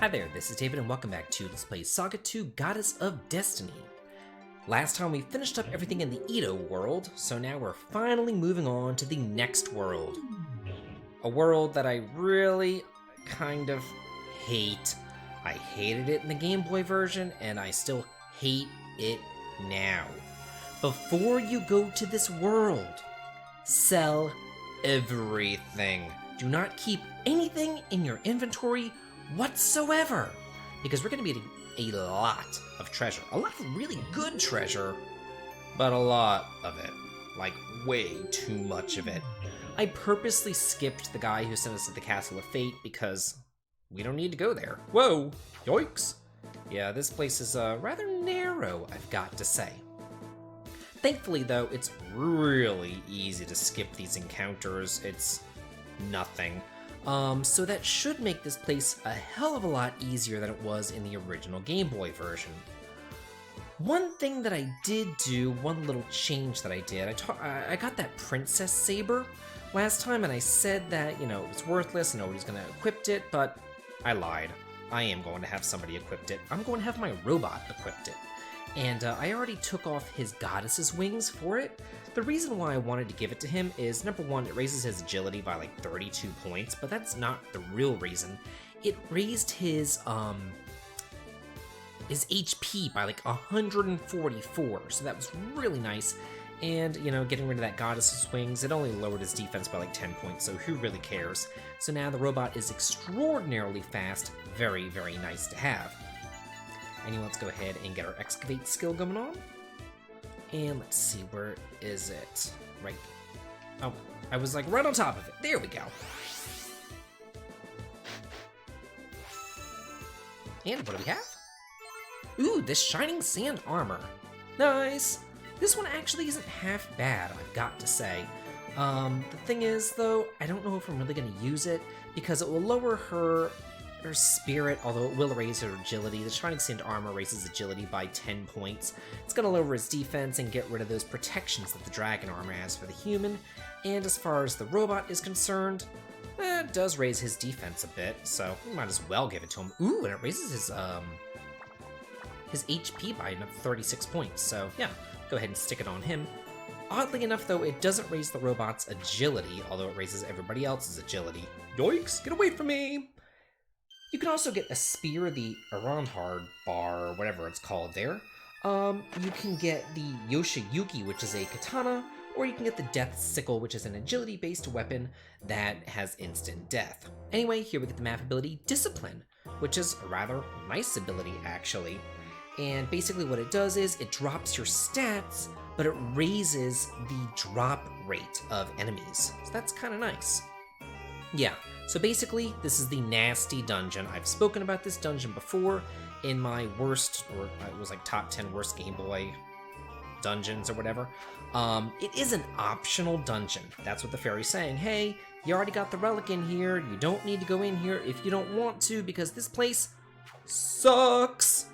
Hi there, this is David and welcome back to Let's Play Saga 2 Goddess of Destiny. Last time we finished up everything in the Edo world, so now we're finally moving on to the next world. A world that I really kind of hate. I hated it in the Game Boy version and I still hate it now. Before you go to this world, sell everything. Do not keep anything in your inventory whatsoever, because we're going to be getting a lot of treasure. A lot of really good treasure, but a lot of it. Like, way too much of it. I purposely skipped the guy who sent us to the Castle of Fate because we don't need to go there. Whoa! Yoinks! Yeah, this place is rather narrow, I've got to say. Thankfully, though, it's really easy to skip these encounters. It's nothing. So that should make this place a hell of a lot easier than it was in the original Game Boy version. One thing that I did do, one little change that I did, I got that Princess Saber last time, and I said that, you know, it was worthless, nobody's gonna equip it, but I lied. I am going to have somebody equip it. I'm going to have my robot equip it. And I already took off his goddess's wings for it. The reason why I wanted to give it to him is, number one, it raises his agility by like 32 points, but that's not the real reason. It raised his HP by like 144, so that was really nice. And, you know, getting rid of that goddess's wings, it only lowered his defense by like 10 points, so who really cares? So now the robot is extraordinarily fast, very, very nice to have. And let's go ahead and get our excavate skill going on. And let's see, where is it? Right. Oh, I was like right on top of it. There we go. And what do we have? Ooh, this shining sand armor. Nice. This one actually isn't half bad, I've got to say. The thing is, though, I don't know if I'm really going to use it because it will lower her spirit, although it will raise her agility. The Shining Sand armor raises agility by 10 points. It's going to lower his defense and get rid of those protections that the dragon armor has for the human. And as far as the robot is concerned, it does raise his defense a bit, so we might as well give it to him. Ooh, and it raises his HP by another 36 points, so yeah, go ahead and stick it on him. Oddly enough, though, it doesn't raise the robot's agility, although it raises everybody else's agility. Yoinks! Get away from me! You can also get a spear, the Aranhard bar, or whatever it's called there. You can get the Yoshiyuki, which is a katana, or you can get the Death Sickle, which is an agility-based weapon that has instant death. Anyway, here we get the map ability Discipline, which is a rather nice ability, actually. And basically what it does is it drops your stats, but it raises the drop rate of enemies. So that's kind of nice. Yeah, so basically, this is the Nasty Dungeon. I've spoken about this dungeon before in my worst, or it was like top 10 worst Game Boy dungeons or whatever. It is an optional dungeon. That's what the fairy's saying. Hey, you already got the relic in here. You don't need to go in here if you don't want to, because this place sucks.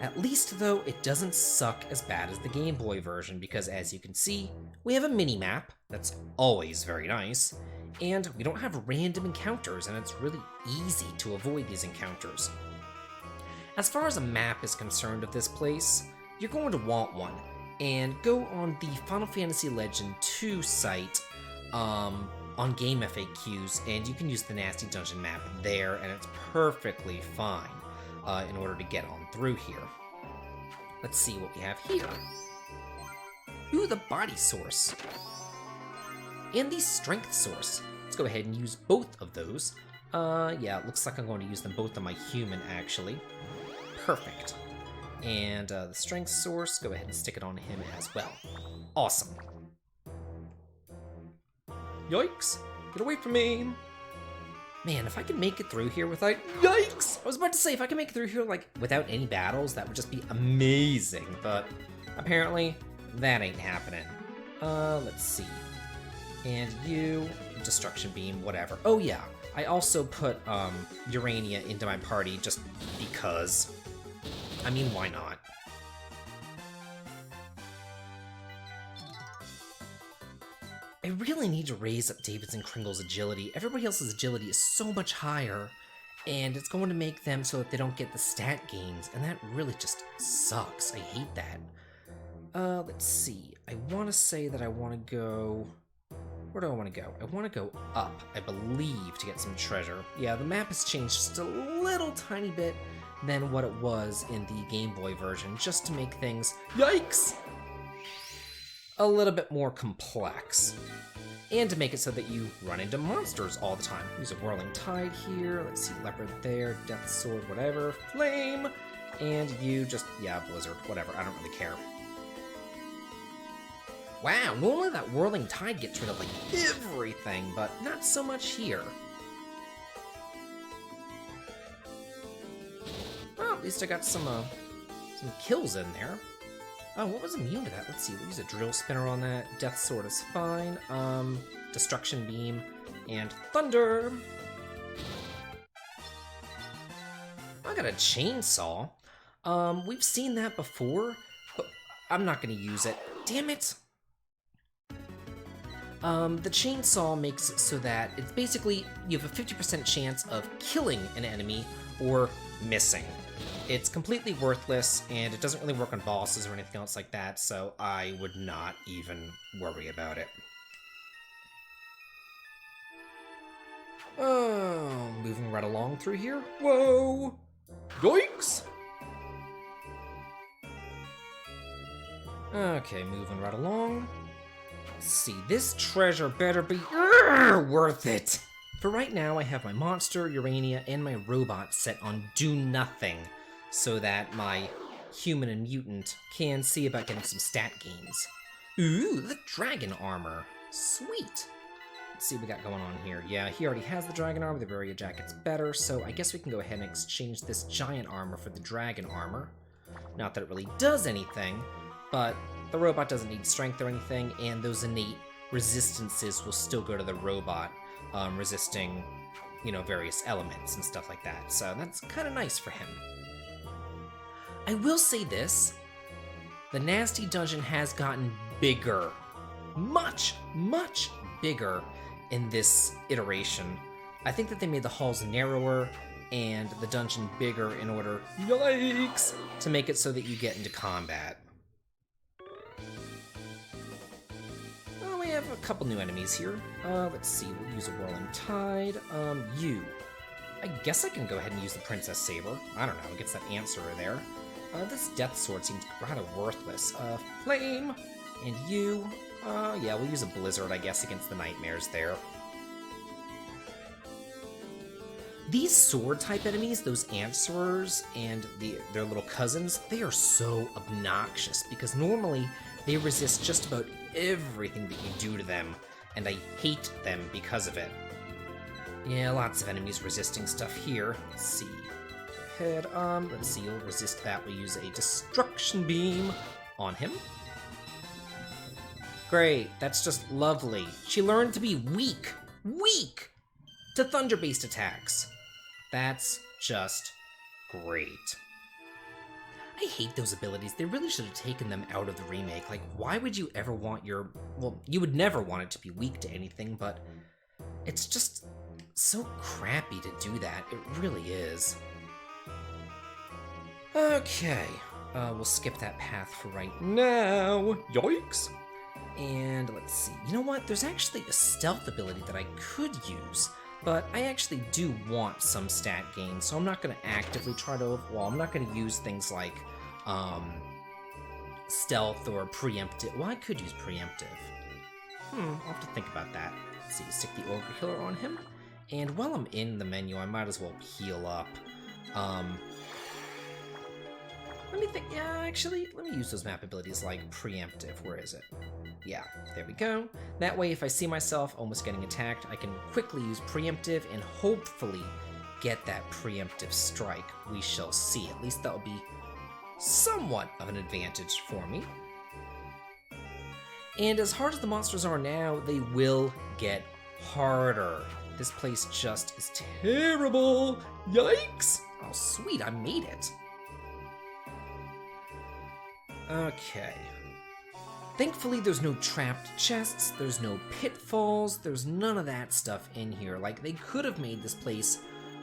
At least, though, it doesn't suck as bad as the Game Boy version, because as you can see, we have a mini-map that's always very nice. And we don't have random encounters, and it's really easy to avoid these encounters. As far as a map is concerned of this place, you're going to want one, and go on the Final Fantasy Legend 2 site on Game FAQs, and you can use the Nasty Dungeon map there, and it's perfectly fine in order to get on through here. Let's see what we have here. Ooh, the Body Source. And the Strength Source. Let's go ahead and use both of those. Yeah, it looks like I'm going to use them both on my human, actually. Perfect. And the Strength Source, go ahead and stick it on him as well. Awesome. Yikes! Get away from me! Man, if I can make it through here without... Yikes! I was about to say, if I can make it through here, like, without any battles, that would just be amazing. But apparently, that ain't happening. Let's see. And you, Destruction Beam, whatever. Oh yeah, I also put Urania into my party just because. I mean, why not? I really need to raise up David's and Kringle's agility. Everybody else's agility is so much higher, And it's going to make them so that they don't get the stat gains, and that really just sucks. I hate that. Let's see. I want to say that I want to go... Where do I want to go? I want to go up, I believe, to get some treasure. Yeah, the map has changed just a little tiny bit than what it was in the Game Boy version, just to make things, yikes, a little bit more complex. And to make it so that you run into monsters all the time. Use a Whirling Tide here, let's see, Leopard there, Death Sword, whatever, Flame, and you just, yeah, Blizzard, whatever, I don't really care. Wow, normally that Whirling Tide gets rid of, like, everything, but not so much here. Well, at least I got some kills in there. Oh, what was immune to that? Let's see, we'll use a Drill Spinner on that. Death Sword is fine. Destruction Beam and Thunder. I got a Chainsaw. We've seen that before, but I'm not gonna use it. Damn it! The Chainsaw makes it so that it's basically, you have a 50% chance of killing an enemy or missing. It's completely worthless, and it doesn't really work on bosses or anything else like that, so I would not even worry about it. Oh, moving right along through here. Whoa! Yoinks! Okay, moving right along. Let's see, this treasure better be worth it! For right now, I have my monster, Urania, and my robot set on do nothing, so that my human and mutant can see about getting some stat gains. Ooh, the dragon armor. Sweet. Let's see what we got going on here. Yeah, he already has the dragon armor, the Varia jacket's better, so I guess we can go ahead and exchange this giant armor for the dragon armor. Not that it really does anything, but the robot doesn't need strength or anything, and those innate resistances will still go to the robot, resisting, you know, various elements and stuff like that. So that's kind of nice for him. I will say this, the Nasty Dungeon has gotten bigger. Much, much bigger in this iteration. I think that they made the halls narrower and the dungeon bigger in order, yikes, to make it so that you get into combat. Well, we have a couple new enemies here. Let's see, we'll use a Whirling Tide. You. I guess I can go ahead and use the Princess Saber. I don't know, it gets that answer there. This Death Sword seems rather worthless. Flame, and you. Yeah, we'll use a Blizzard, I guess, against the Nightmares there. These sword-type enemies, those Answerers and their little cousins, they are so obnoxious, because normally they resist just about everything that you do to them, and I hate them because of it. Yeah, lots of enemies resisting stuff here. Let's see. Head, let's see, you'll resist that. We'll use a Destruction Beam on him. Great, that's just lovely. She learned to be weak to thunder-based attacks. That's just great. I hate those abilities. They really should have taken them out of the remake. Like, why would you ever want your... Well, you would never want it to be weak to anything, but it's just so crappy to do that. It really is. Okay, we'll skip that path for right now. Yikes! And let's see, you know what? There's actually a stealth ability that I could use, but I actually do want some stat gain, so I'm not going to actively try to, well, I'm not going to use things like stealth or preemptive. Well, I could use preemptive. I'll have to think about that. Let's see, stick the Ogre Killer on him, and while I'm in the menu, I might as well heal up. Let me think, yeah, actually, let me use those map abilities like preemptive. Where is it? Yeah, there we go. That way, if I see myself almost getting attacked, I can quickly use preemptive and hopefully get that preemptive strike. We shall see. At least that'll be somewhat of an advantage for me. And as hard as the monsters are now, they will get harder. This place just is terrible. Yikes! Oh, sweet, I made it. Okay. Thankfully, there's no trapped chests, there's no pitfalls, there's none of that stuff in here. Like, they could have made this place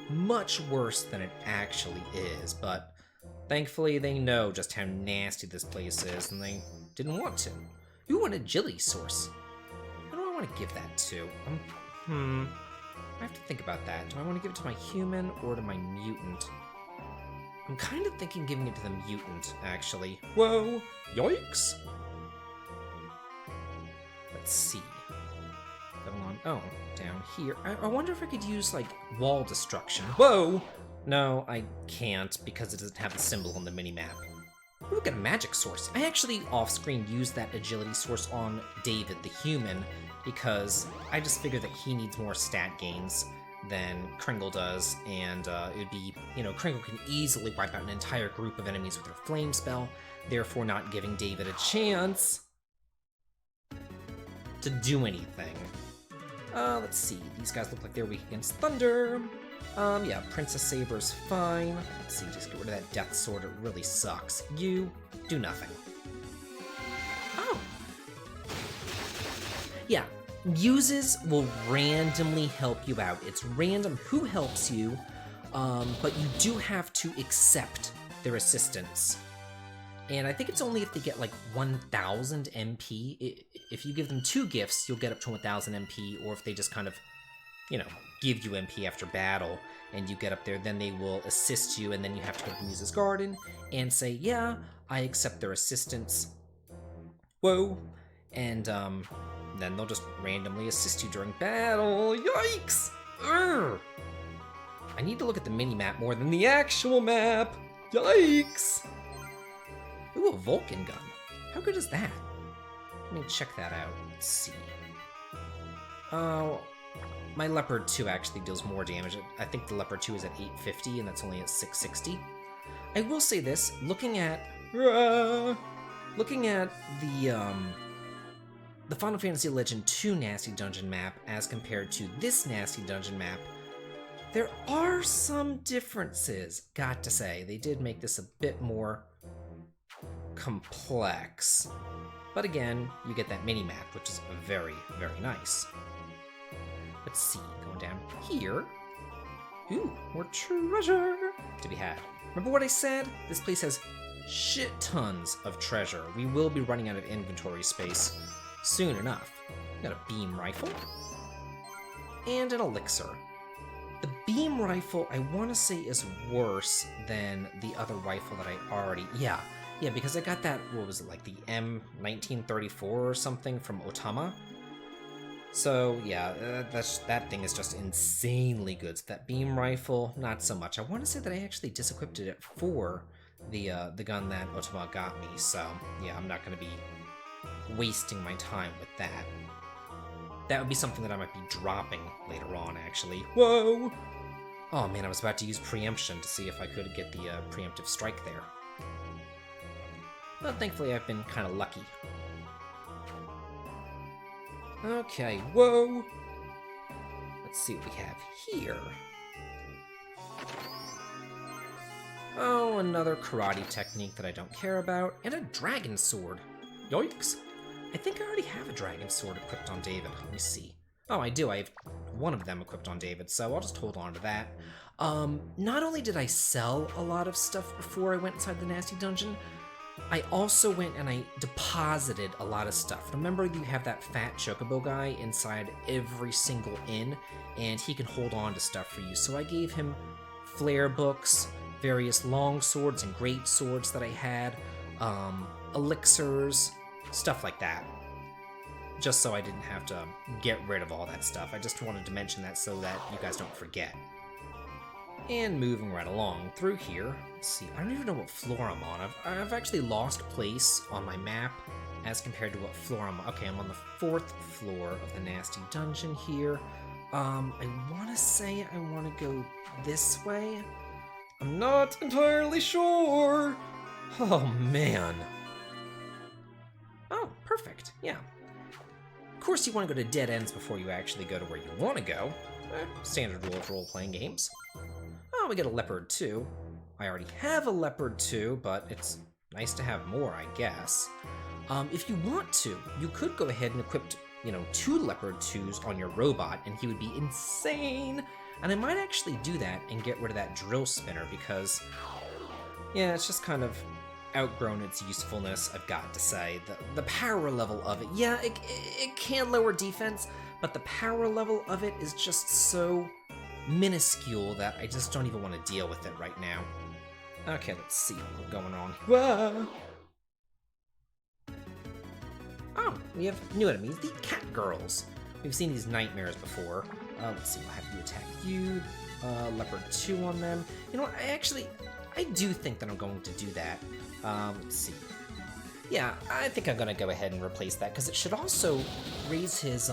much worse than it actually is, but thankfully they know just how nasty this place is, and they didn't want to. Ooh, an agility source. Who do I want to give that to? I have to think about that. Do I want to give it to my human or to my mutant? I'm kind of thinking giving it to the mutant, actually. Whoa! Yikes! Let's see. Going on. Oh, down here. I wonder if I could use, like, wall destruction. Whoa! No, I can't, because it doesn't have the symbol on the minimap. Ooh, look at a magic source. I actually, off-screen, used that agility source on David, the human, because I just figured that he needs more stat gains than Kringle does, and it would be, Kringle can easily wipe out an entire group of enemies with her flame spell, therefore not giving David a chance to do anything. Let's see. These guys look like they're weak against thunder. Yeah, Princess Saber's fine. Let's see, just get rid of that Death Sword. It really sucks. You do nothing. Oh! Yeah, uses will randomly help you out. It's random who helps you, but you do have to accept their assistance. And I think it's only if they get like 1,000 MP. If you give them 2 gifts, you'll get up to 1,000 MP, or if they just kind of, give you MP after battle, and you get up there, then they will assist you, and then you have to go to the Muse's Garden and say, yeah, I accept their assistance. Whoa. And then they'll just randomly assist you during battle. Yikes! Urgh. I need to look at the mini-map more than the actual map. Yikes! Ooh, a Vulcan gun. How good is that? Let me check that out. Let's see. Oh, my Leopard 2 actually deals more damage. I think the Leopard 2 is at 850, and that's only at 660. I will say this, looking at the Final Fantasy Legend 2 Nasty Dungeon map as compared to this Nasty Dungeon map, there are some differences, got to say. They did make this a bit more complex. But again, you get that mini-map, which is very, very nice. Let's see, going down here. Ooh, more treasure to be had. Remember what I said? This place has shit tons of treasure. We will be running out of inventory space soon enough. Got a beam rifle and an elixir. The beam rifle, I want to say, is worse than the other rifle that I already... Yeah, because I got that, what was it, like the M1934 or something from Otama? So, yeah, that thing is just insanely good. So that beam rifle, not so much. I want to say that I actually disequipped it for the gun that Otama got me, so, yeah, I'm not going to be wasting my time with that. That would be something that I might be dropping later on, actually. Whoa! Oh man, I was about to use preemption to see if I could get the preemptive strike there. But thankfully I've been kind of lucky. Okay, whoa! Let's see what we have here. Oh, another karate technique that I don't care about, and a dragon sword. Yikes! I think I already have a dragon sword equipped on David. Let me see. Oh, I do. I have one of them equipped on David, so I'll just hold on to that. Not only did I sell a lot of stuff before I went inside the Nasty Dungeon, I also went and I deposited a lot of stuff. Remember, you have that fat chocobo guy inside every single inn, and he can hold on to stuff for you. So I gave him flare books, various long swords and great swords that I had, elixirs, stuff like that. Just so I didn't have to get rid of all that stuff. I just wanted to mention that so that you guys don't forget. And moving right along through here, let's see, I don't even know what floor I'm on. I've actually lost place on my map as compared to what floor I'm on. Okay, I'm on the 4th floor of the Nasty Dungeon here. I want to say I want to go this way. I'm not entirely sure. Oh, man. Oh, perfect, yeah. Of course you want to go to dead ends before you actually go to where you want to go. Standard rule of role-playing games. Oh, we get a Leopard 2. I already have a Leopard 2, but it's nice to have more, I guess. If you want to, you could go ahead and equip, 2 Leopard 2s on your robot, and he would be insane. And I might actually do that and get rid of that drill spinner because, yeah, it's just kind of outgrown its usefulness, I've got to say. The power level of it, yeah, it can lower defense, but the power level of it is just so minuscule that I just don't even want to deal with it right now. Okay, let's see what's going on. Whoa! Oh, we have new enemies, the cat girls. We've seen these nightmares before. Let's see, we'll have you attack you. Leopard 2 on them. You know what, I do think that I'm going to do that. Let's see. Yeah, I think I'm gonna go ahead and replace that, because it should also raise his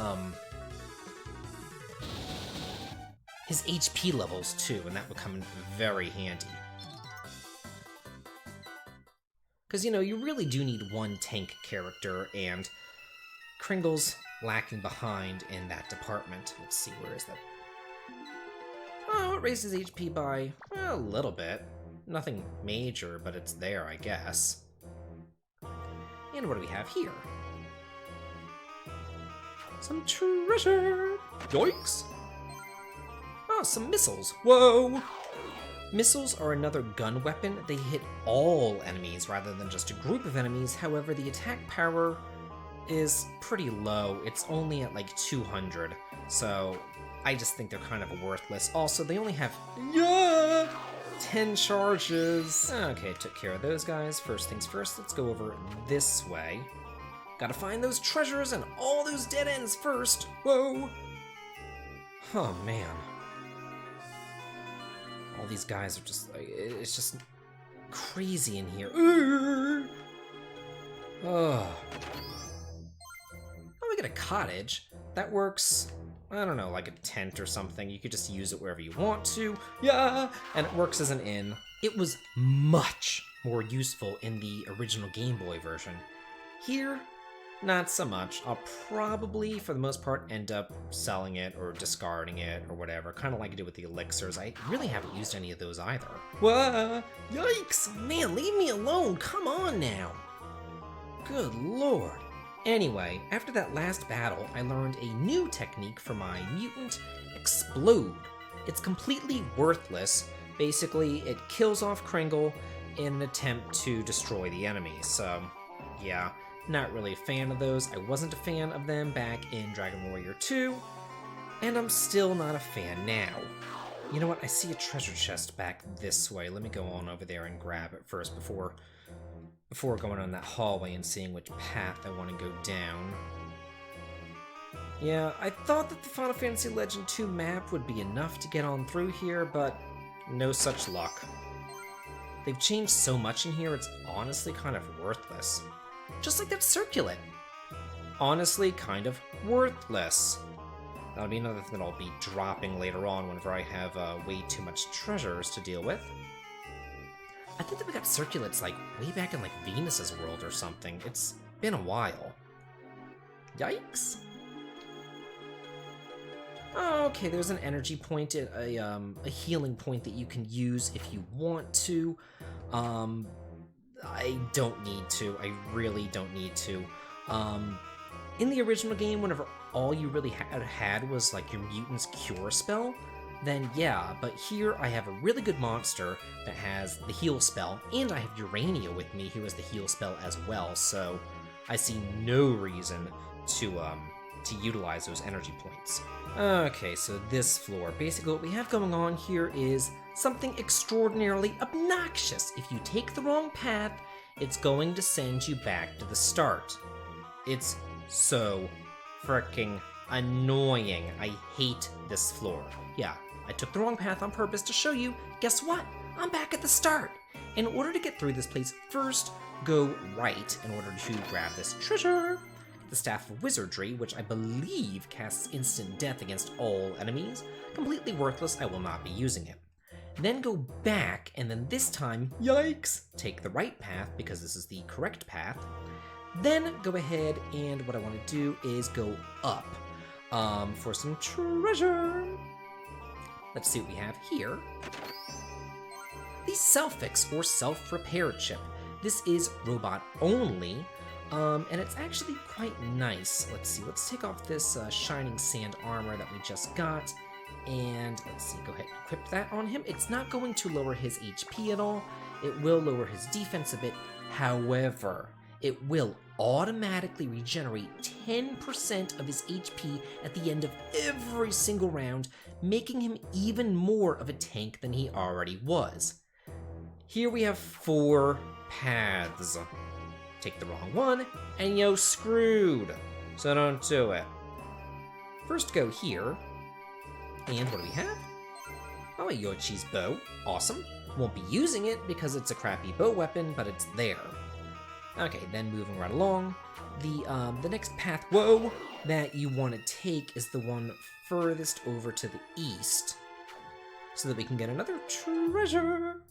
HP levels too, and that would come in very handy. Because, you know, you really do need one tank character, and Kringle's lacking behind in that department. Let's see, where is that? Oh, it raises HP by a little bit. Nothing major, but it's there, I guess. And what do we have here? Some treasure! Yoinks! Oh, some missiles. Whoa! Missiles are another gun weapon. They hit all enemies rather than just a group of enemies. However, the attack power is pretty low. It's only at like 200. So I just think they're kind of worthless. Also, they only have 10 charges. Okay, took care of those guys. First things first, let's go over this way. Gotta find those treasures and all those dead ends first. Whoa! Oh, man. All these guys are just, it's just crazy in here. Oh, we got a cottage. That works, I don't know, like a tent or something. You could just use it wherever you want to. Yeah, and it works as an inn. It was much more useful in the original Game Boy version. Here, not so much. I'll probably, for the most part, end up selling it or discarding it or whatever, kind of like I did with the elixirs. I really haven't used any of those either. Whoa! Yikes! Man, leave me alone! Come on now! Good lord. Anyway, after that last battle, I learned a new technique for my mutant Explode. It's completely worthless. Basically, it kills off Kringle in an attempt to destroy the enemy, so yeah. Not really a fan of those. I wasn't a fan of them back in Dragon Warrior 2, and I'm still not a fan now. You know what? I see a treasure chest back this way. Let me go on over there and grab it first before going on that hallway and seeing which path I want to go down. Yeah, I thought that the Final Fantasy Legend 2 map would be enough to get on through here, but no such luck. They've changed so much in here, it's honestly kind of worthless. Just like that circulant. Honestly, kind of worthless. That'll be another thing that I'll be dropping later on whenever I have way too much treasures to deal with. I think that we got circulants like way back in like Venus's world or something. It's been a while. Yikes. Oh, okay, there's an energy point, a healing point that you can use if you want to. I don't need to. I really don't need to. In the original game, whenever all you really had was like your mutant's cure spell, then yeah, but here I have a really good monster that has the heal spell, and I have Urania with me who has the heal spell as well, so I see no reason to utilize those energy points. Okay, so this floor. Basically what we have going on here is something extraordinarily obnoxious. If you take the wrong path, it's going to send you back to the start. It's so freaking annoying. I hate this floor. Yeah, I took the wrong path on purpose to show you. Guess what? I'm back at the start. In order to get through this place, first go right in order to grab this treasure. The Staff of Wizardry, which I believe casts instant death against all enemies. Completely worthless, I will not be using it. Then go back, and then this time, yikes, take the right path, because this is the correct path. Then go ahead, and what I want to do is go up for some treasure. Let's see what we have here. The Self-Fix, or Self-Repair Chip. This is robot only, and it's actually quite nice. Let's see, let's take off this Shining Sand armor that we just got, And let's see, go ahead and equip that on him. It's not going to lower his HP at all. It will lower his defense a bit. However, it will automatically regenerate 10% of his HP at the end of every single round, making him even more of a tank than he already was. Here we have 4 paths. Take the wrong one, and you're screwed. So don't do it. First go here. And what do we have? Oh, a Yoichi's bow. Awesome. Won't be using it because it's a crappy bow weapon, but it's there. Okay, then moving right along. The next path, that you want to take is the one furthest over to the east, so that we can get another treasure.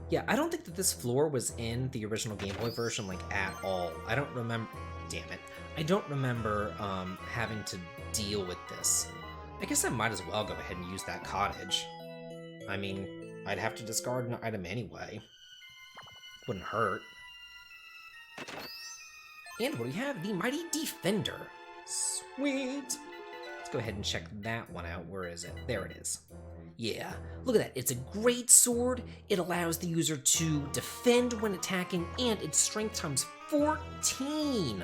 Yeah, I don't think that this floor was in the original Game Boy version, like, at all. I don't remember... Damn it. I don't remember having to deal with this. I guess I might as well go ahead and use that cottage. I mean, I'd have to discard an item anyway. Wouldn't hurt. And what do we have? The Mighty Defender. Sweet! Let's go ahead and check that one out. Where is it? There it is. Yeah, look at that. It's a great sword. It allows the user to defend when attacking, and its strength times 14.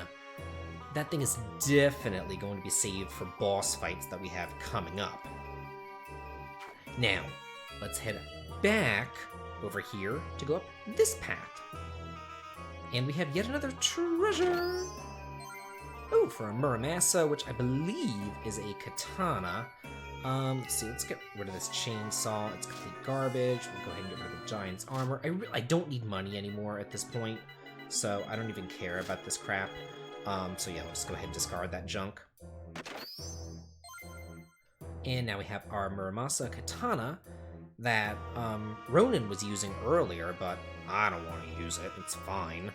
That thing is definitely going to be saved for boss fights that we have coming up. Now, let's head back over here to go up this path. And we have yet another treasure. Oh, for a Muramasa, which I believe is a katana. Let's see, let's get rid of this chainsaw. It's complete garbage. We'll go ahead and get rid of the giant's armor. I don't need money anymore at this point, so I don't even care about this crap. So yeah, let's go ahead and discard that junk. And now we have our Muramasa katana that Ronin was using earlier, but I don't want to use it. It's fine.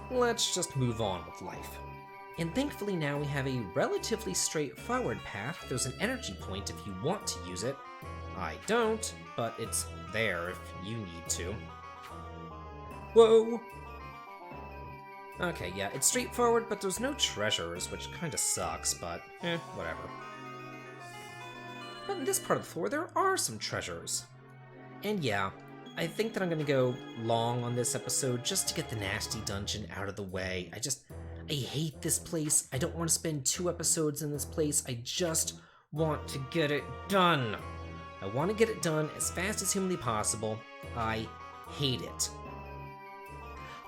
Let's just move on with life. And thankfully now we have a relatively straightforward path. There's an energy point if you want to use it. I don't, but it's there if you need to. Whoa! Okay, yeah, it's straightforward, but there's no treasures, which kinda sucks, but whatever. But in this part of the floor, there are some treasures. And yeah, I think that I'm gonna go long on this episode just to get the nasty dungeon out of the way. I hate this place. I don't want to spend 2 episodes in this place. I just want to get it done. I want to get it done as fast as humanly possible. I hate it.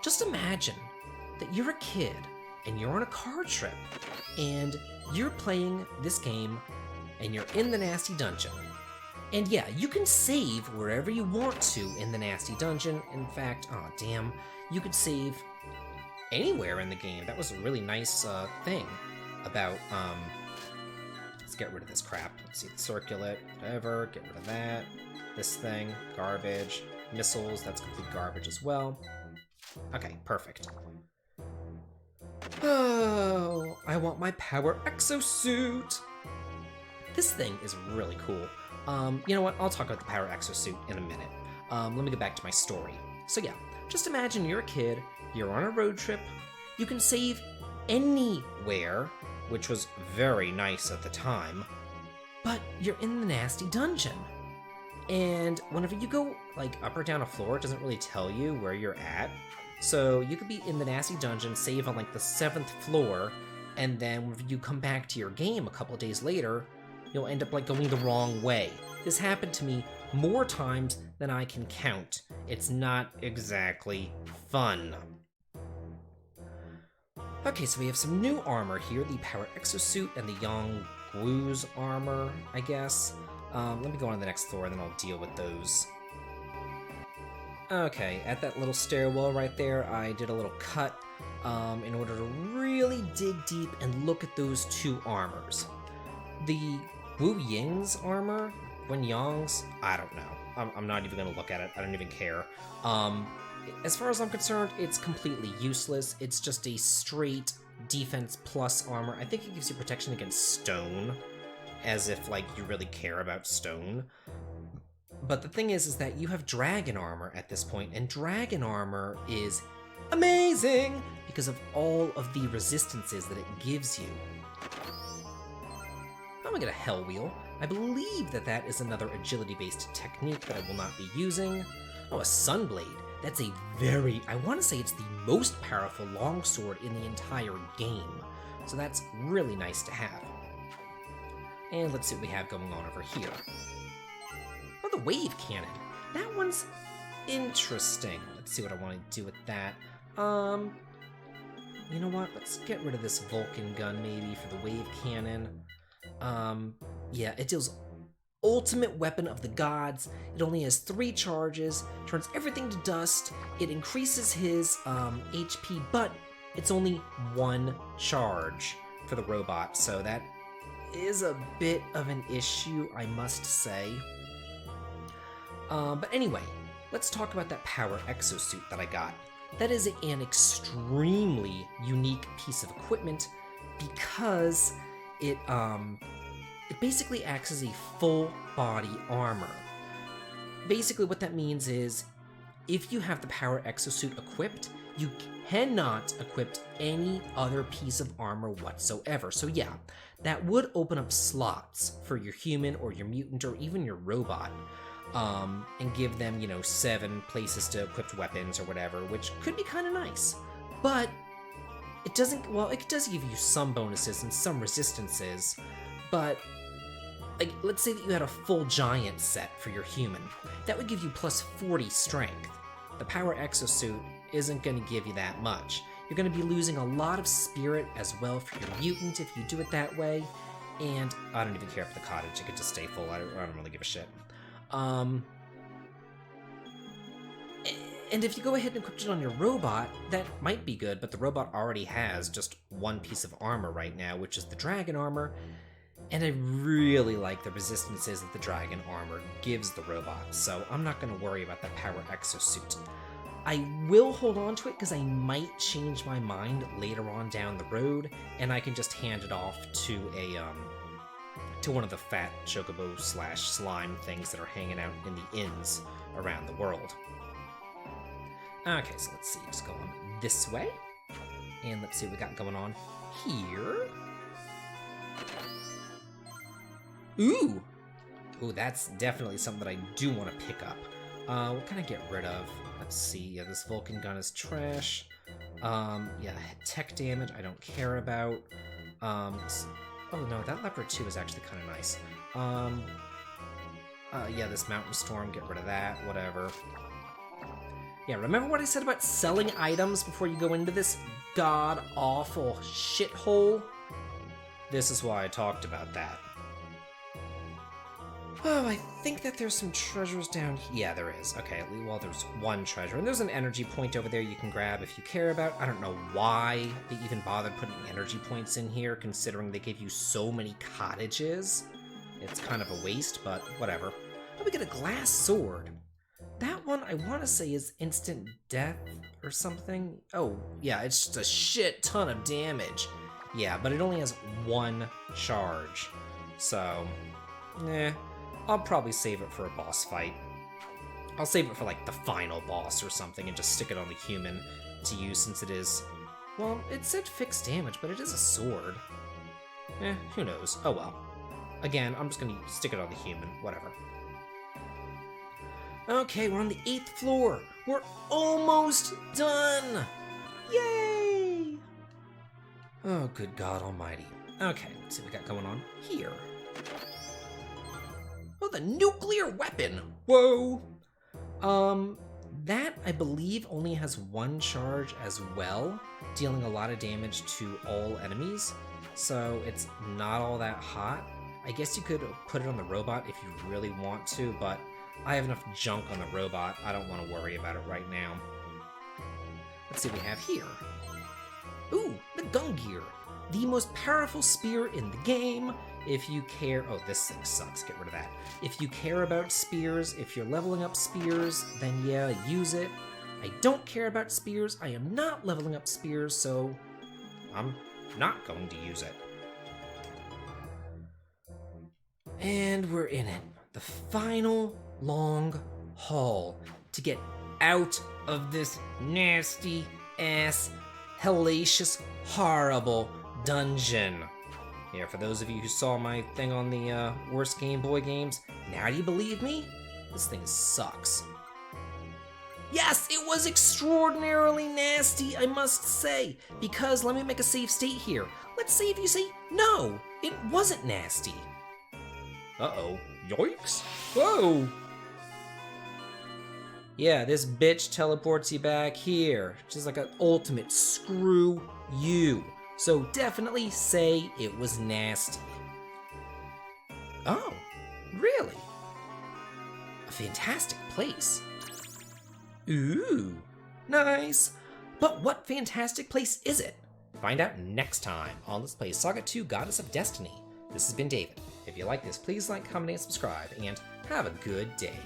Just imagine that you're a kid and you're on a car trip and you're playing this game and you're in the nasty dungeon. And yeah, you can save wherever you want to in the nasty dungeon. In fact, oh damn, you could save anywhere in the game. That was a really nice thing about, let's get rid of this crap. Let's see, circulate, whatever, get rid of that. This thing, garbage. Missiles, that's complete garbage as well. Okay, perfect. Oh, I want my power exosuit. This thing is really cool. You know what? I'll talk about the power exosuit in a minute. Let me get back to my story. So yeah, just imagine you're a kid, you're on a road trip, you can save anywhere, which was very nice at the time, but you're in the nasty dungeon. And whenever you go like up or down a floor, it doesn't really tell you where you're at. So you could be in the nasty dungeon, save on like the 7th floor, and then when you come back to your game a couple days later, you'll end up like going the wrong way. This happened to me more times than I can count. It's not exactly fun. Okay, so we have some new armor here, the Power Exosuit and the Yonggu's armor, I guess. Let me go on to the next floor, and then I'll deal with those. Okay, at that little stairwell right there, I did a little cut in order to really dig deep and look at those 2 armors. The Wu Ying's armor, Wen Yang's, I don't know. I'm not even gonna look at it. I don't even care. As far as I'm concerned, it's completely useless. It's just a straight defense plus armor. I think it gives you protection against stone, as if like you really care about stone. But the thing is that you have dragon armor at this point, and dragon armor is amazing because of all of the resistances that it gives you. we get a Hell Wheel. I believe that is another agility-based technique that I will not be using. Oh, a Sunblade. That's a very, I want to say it's the most powerful longsword in the entire game. So that's really nice to have. And let's see what we have going on over here. Oh, the Wave Cannon. That one's interesting. Let's see what I want to do with that. You know what? Let's get rid of this Vulcan gun maybe for the Wave Cannon. Yeah, it deals ultimate weapon of the gods. It only has 3 charges, turns everything to dust. It increases his HP, but it's only 1 charge for the robot, so that is a bit of an issue, I must say. But anyway, let's talk about that power exosuit that I got. That is an extremely unique piece of equipment because it basically acts as a full body armor. Basically what that means is if you have the power exosuit equipped, you cannot equip any other piece of armor whatsoever. So yeah, that would open up slots for your human or your mutant or even your robot. And give them, 7 places to equip weapons or whatever, which could be kind of nice. But it doesn't, well, it does give you some bonuses and some resistances, but like, let's say that you had a full giant set for your human. That would give you plus 40 strength. The power exosuit isn't going to give you that much. You're going to be losing a lot of spirit as well for your mutant if you do it that way. And I don't even care for the cottage, it could just stay full, I don't really give a shit. And if you go ahead and equip it on your robot, that might be good, but the robot already has just 1 piece of armor right now, which is the dragon armor, and I really like the resistances that the dragon armor gives the robot, so I'm not going to worry about that power exosuit. I will hold on to it because I might change my mind later on down the road, and I can just hand it off to one of the fat chocobo / slime things that are hanging out in the inns around the world. Okay, so let's see, just go on this way, and let's see what we got going on here. Ooh, that's definitely something that I do want to pick up. What can I get rid of? Let's see, yeah, this Vulcan gun is trash. Yeah, tech damage I don't care about. Oh no, that Leopard 2 is actually kind of nice. Yeah, this Mountain Storm, get rid of that, whatever. Yeah, remember what I said about selling items before you go into this god-awful shithole? This is why I talked about that. Oh, I think that there's some treasures down here. Yeah, there is. Okay, well, there's 1 treasure. And there's an energy point over there you can grab if you care about. I don't know why they even bothered putting energy points in here, considering they gave you so many cottages. It's kind of a waste, but whatever. Oh, we get a glass sword. That one, I want to say, is instant death or something. Oh, yeah, it's just a shit ton of damage. Yeah, but it only has 1 charge. So, I'll probably save it for a boss fight. I'll save it for, like, the final boss or something and just stick it on the human to use since it is... Well, it said fixed damage, but it is a sword. Who knows? Oh well. Again, I'm just gonna stick it on the human, whatever. Okay, we're on the 8th floor. We're almost done! Yay! Oh, good God almighty. Okay, let's see what we got going on here. Oh, the nuclear weapon! Whoa! That, I believe, only has 1 charge as well, dealing a lot of damage to all enemies, so it's not all that hot. I guess you could put it on the robot if you really want to, but I have enough junk on the robot, I don't want to worry about it right now. Let's see what we have here. Ooh, the gun gear. The most powerful spear in the game. If you care... Oh, this thing sucks. Get rid of that. If you care about spears, if you're leveling up spears, then yeah, use it. I don't care about spears. I am not leveling up spears, so I'm not going to use it. And we're in it. The final long haul to get out of this nasty ass, hellacious, horrible dungeon. Yeah, for those of you who saw my thing on the worst Game Boy games, now do you believe me? This thing sucks. Yes, it was extraordinarily nasty, I must say, because let me make a safe state here. Let's see if you say, no, it wasn't nasty. Uh-oh, yoinks. Whoa! Yeah, this bitch teleports you back here. Just like an ultimate screw you. So definitely say it was nasty. Oh, really? A fantastic place. Ooh, nice. But what fantastic place is it? Find out next time on Let's Play Saga 2 Goddess of Destiny. This has been David. If you like this, please like, comment, and subscribe, and have a good day.